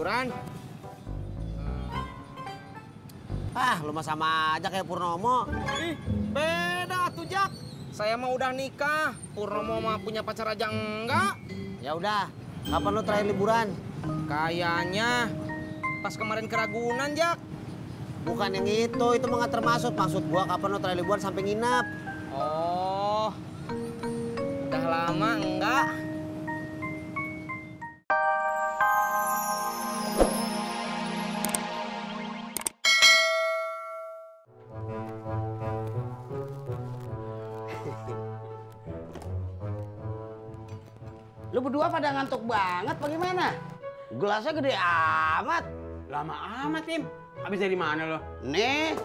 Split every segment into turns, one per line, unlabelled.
liburan?
Ah, lu mah sama aja kayak Purnomo.
Ih, beda tuh Jak. Saya mah udah nikah. Purnomo mah punya pacar aja enggak.
Ya udah, kapan lu terakhir liburan?
Kayaknya pas kemarin ke Ragunan, Jak.
Bukan yang itu mah nggak termasuk. Maksud gua kapan lu terakhir liburan sampai nginep?
Oh, udah lama enggak?
Lu berdua pada ngantuk banget bagaimana? Gelasnya gede amat.
Lama amat, Im. Habis dari mana lo?
Nih,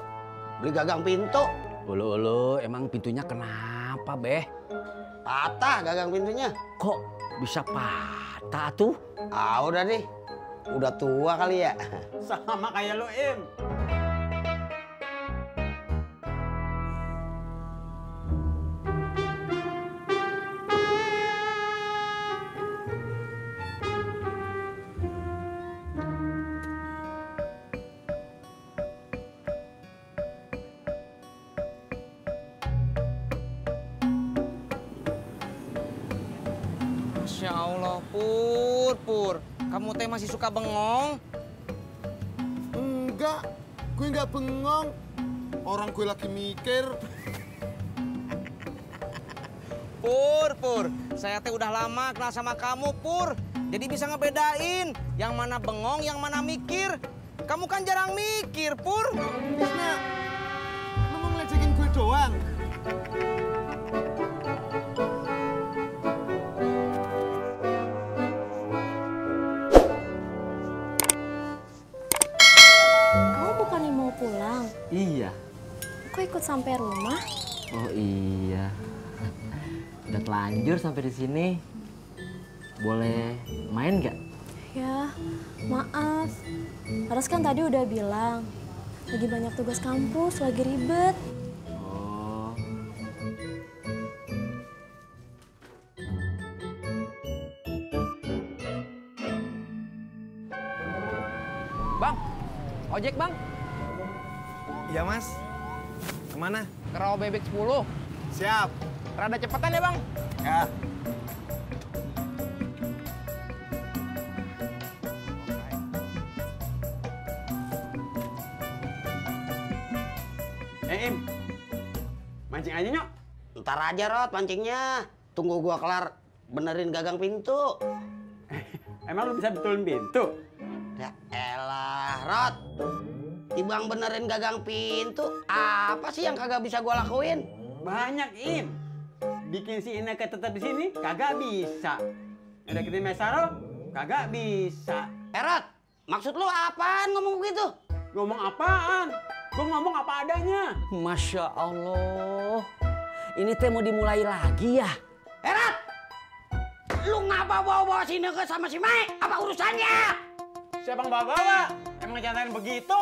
beli gagang pintu.
Ulu, emang pintunya kenapa, Beh?
Patah gagang pintunya.
Kok bisa patah tuh?
Ah, udah deh. Udah tua kali ya.
Sama kayak lo, Im.
Masya Allah, Pur. Kamu teh masih suka bengong?
Enggak, gue nggak bengong. Orang gue lagi mikir.
Pur. Saya teh udah lama kenal sama kamu, Pur. Jadi bisa ngebedain yang mana bengong, yang mana mikir. Kamu kan jarang mikir, Pur.
Tisna, lu mau ngeledekin gue doang?
Kamu bukannya mau pulang?
Iya.
Kok ikut sampai rumah?
Oh iya. Udah telanjur sampai di sini. Boleh main nggak?
Ya, maaf. Laras kan tadi udah bilang, lagi banyak tugas kampus, lagi ribet.
Oh.
Bang, ojek bang.
Iya mas. Kemana?
Ke Rawa Bebek 10.
Siap.
Rada cepetan ya bang.
Ya.
Im. Mancing aja, Nyok.
Ntar aja, Rot, pancingnya. Tunggu gua kelar benerin gagang pintu.
Emang lu bisa betulin pintu?
Ya elah, Rot. Tibang benerin gagang pintu, apa sih yang kagak bisa gua lakuin?
Banyak, Im. Bikin si Ineke tetap di sini kagak bisa. Deketin Mesaro kagak bisa.
Rot, maksud lu apaan ngomong begitu?
Ngomong apaan? Gua ngomong apa adanya.
Masya Allah, ini teh mau dimulai lagi ya?
Rot, lu ngapa bawa-bawa si Ineke sama si Mai? Apa urusannya?
Siapa yang bawa-bawa? Emang nyatain begitu?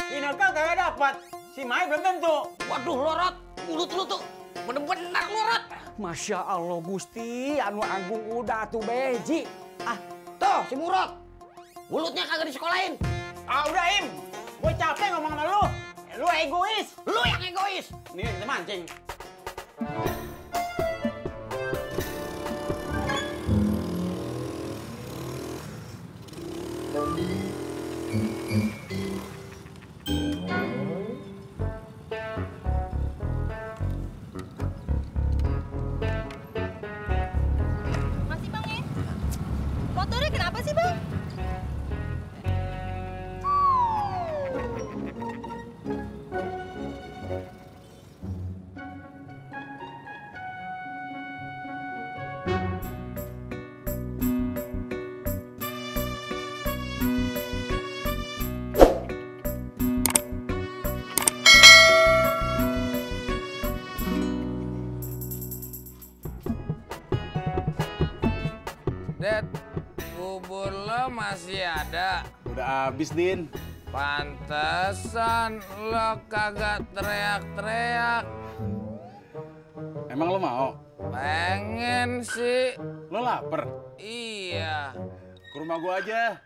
Ineke kagak dapat. Si Mai belum tentu.
Waduh, lo Rot, mulut lu tuh bener-bener lu, Rot.
Masya Allah Gusti, anu agung udah tuh beji.
Ah, tuh si Murot, mulutnya kagak disekolahin.
Ah udah, Im. Gue capek ngomong sama lu. Lu egois.
Lu yang egois.
Nih kita mancing.
Masih bang ya? Motornya kenapa sih bang?
Dad, bubur lo masih ada.
Udah habis, Din.
Pantesan lo kagak teriak-teriak.
Emang lo mau?
Pengen sih.
Lo lapar?
Iya.
ke rumah gua aja.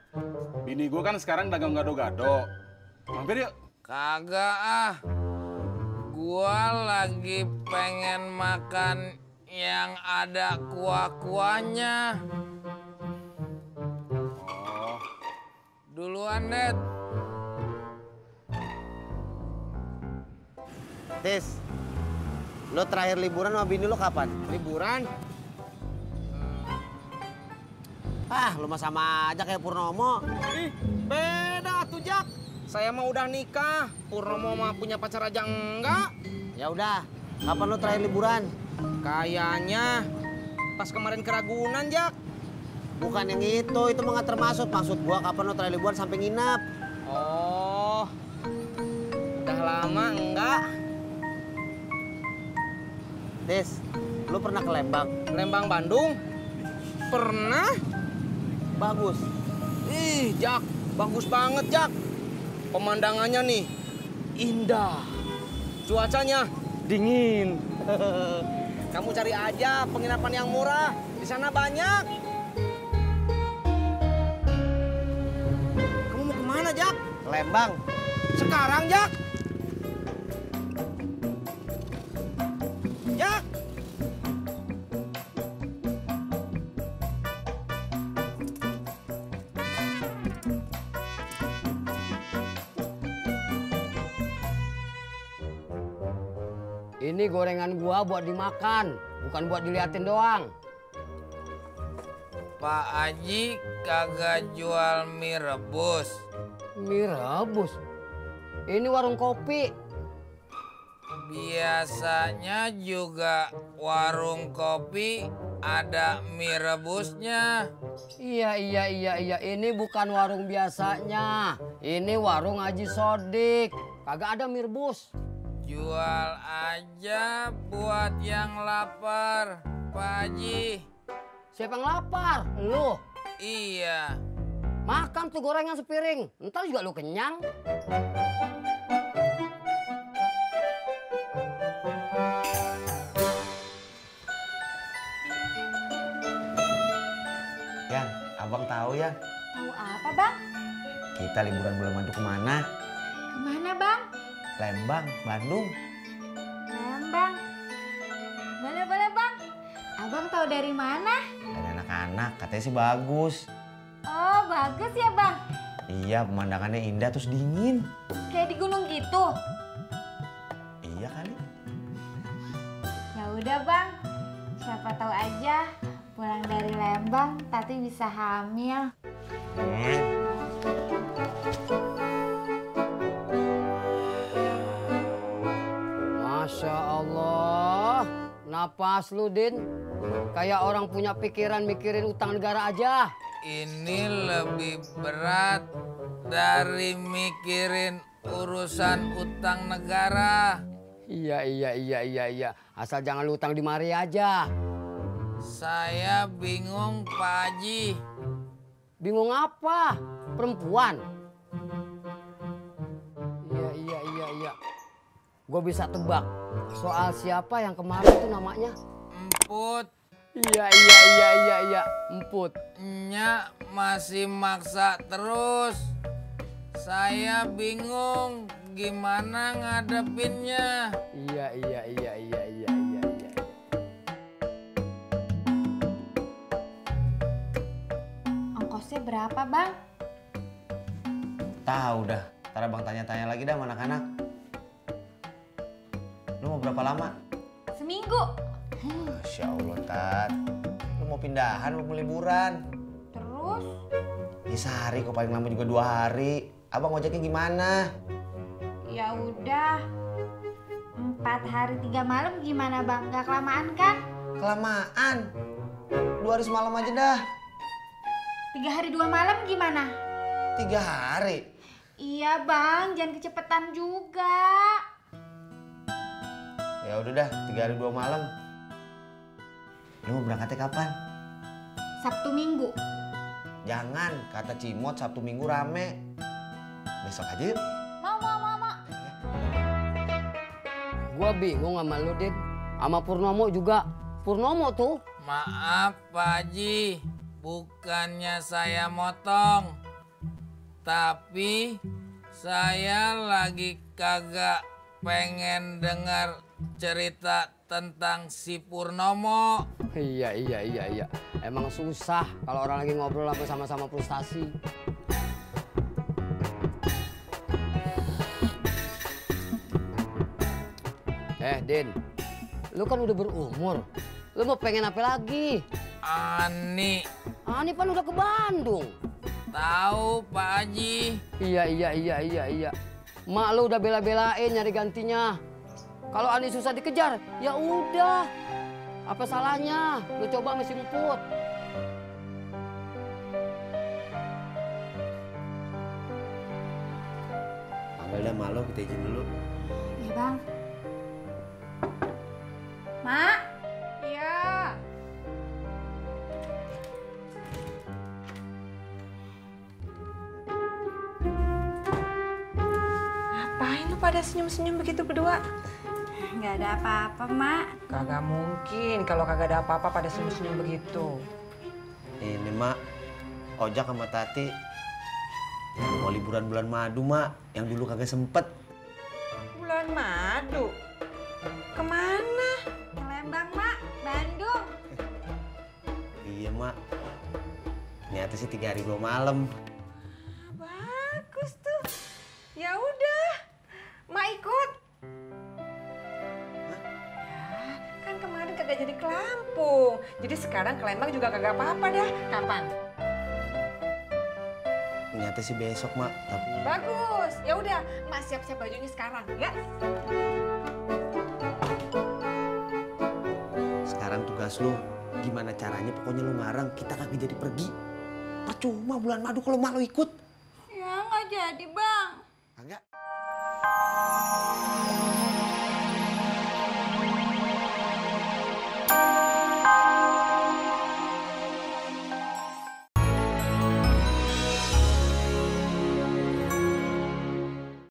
Bini gua kan sekarang dagang gado-gado. Mampir yuk.
Kagak ah. Gua lagi pengen makan yang ada kuah-kuahnya.
Oh,
Duluan, Net.
Tis, lo terakhir liburan sama bini lo kapan? Liburan? Lo mah sama aja kayak Purnomo. Ih, beda tuh, Jak. Saya mah udah nikah. Purnomo mah punya pacar aja enggak. Ya udah, kapan lo terakhir liburan? Kayaknya pas kemarin ke Ragunan, Jak. Bukan yang itu mah nggak termasuk. Maksud gua kapan lo terakhir liburan sampai nginep? Oh, udah lama enggak? Tis, lu pernah ke Lembang? Lembang, Bandung? Pernah? Bagus. Ih, Jak, bagus banget, Jak. Pemandangannya nih, indah. Cuacanya dingin. Kamu cari aja penginapan yang murah. Di sana banyak. Kamu mau kemana, Jak? Lembang. Sekarang, Jak? Jak!
Ini gorengan gua buat dimakan, bukan buat diliatin doang.
Pak Haji kagak jual mie rebus.
Mie rebus? Ini warung kopi.
Biasanya juga warung kopi ada mie rebusnya.
Iya. Ini bukan warung biasanya. Ini warung Haji Sodik. Kagak ada mie rebus.
Jual aja buat yang lapar, Pak Haji.
Siapa yang lapar? Lu.
Iya.
Makan tuh gorengan sepiring. Ntar juga lu kenyang.
Yang, abang tahu ya?
Tahu apa, Bang?
Kita liburan bulan madu kemana?
Kemana, Bang?
Lembang, Bandung.
Lembang. Boleh, Bang. Abang tahu dari mana?
Dari anak-anak, katanya sih bagus.
Oh, bagus ya, Bang.
Iya, pemandangannya indah terus dingin.
Kayak di gunung gitu.
Iya kali.
Ya udah, Bang. Siapa tahu aja pulang dari Lembang Tati bisa hamil.
Masya Allah. Napas lu, Din. Kayak orang punya pikiran mikirin utang negara aja.
Ini lebih berat dari mikirin urusan utang negara.
Iya. Asal jangan lu utang di mari aja.
Saya bingung, Pak Haji.
Bingung apa? Perempuan? Iya. Gue bisa tebak. Soal siapa yang kemarin tuh namanya?
Emput.
Iya. Emput.
Nya masih maksa terus. Saya bingung gimana ngadepinnya.
Iya.
Ongkosnya berapa, Bang?
Tahu dah. Ntar abang tanya-tanya lagi dah sama anak-anak. Lu mau berapa lama?
Seminggu.
Masya Allah, Tat. Lu mau pindahan, mau liburan?
Terus?
Ya sehari, kok paling lama juga 2 hari. Abang ojeknya gimana?
Ya udah. 4 hari 3 malam gimana, Bang? Gak kelamaan kan?
Kelamaan. 2 hari semalam aja dah.
3 hari 2 malam gimana?
3 hari.
Iya, Bang. Jangan kecepetan juga.
Ya udah dah, 3 hari 2 malam. Lu mau berangkatnya kapan?
Sabtu Minggu.
Jangan, kata Cimot Sabtu Minggu rame. Besok aja yuk.
Mau.
Gua bingung sama lu, Din. Sama Purnomo juga. Purnomo tuh.
Maaf, Pak Haji. bukannya saya motong, tapi saya lagi kagak pengen dengar cerita tentang si Purnomo.
Iya. Emang susah kalau orang lagi ngobrol apa sama-sama frustasi. Din, lu kan udah berumur. Lu mau pengen apa lagi?
Ani.
Ani kan udah ke Bandung.
Tahu Pak Haji.
Iya. Mak lu udah bela-belain nyari gantinya. Kalau Ani susah dikejar, ya udah. Apa salahnya? Lu coba masih Emput.
Panggil dah malu, kita izin dulu.
Iya bang. Mak. Iya.
Ngapain lu pada senyum-senyum begitu berdua?
Nggak ada apa-apa, Mak.
Kagak mungkin kalau kagak ada apa-apa pada senyum-senyum begitu.
Ini mak, Ojak sama Tati mau liburan bulan madu mak, yang dulu kagak sempet.
Bulan madu? Kemana?
Ke Lembang, Mak. Bandung.
Iya mak, ternyata sih 3 hari 2 malam.
Bagus tuh. Ya udah, Mak ikut. Ya, kan kemarin kagak jadi ke Lampung. Jadi sekarang ke Lembang juga kagak apa-apa dah. Kapan?
Ternyata sih besok mak, tapi
Bagus. Ya udah, Mak siap-siap bajunya sekarang, ya.
sekarang tugas lu gimana caranya, pokoknya lu ngarang kita kagak jadi pergi. Percuma bulan madu kalau mak lu ikut.
Ya nggak jadi, Bang.
Kagak.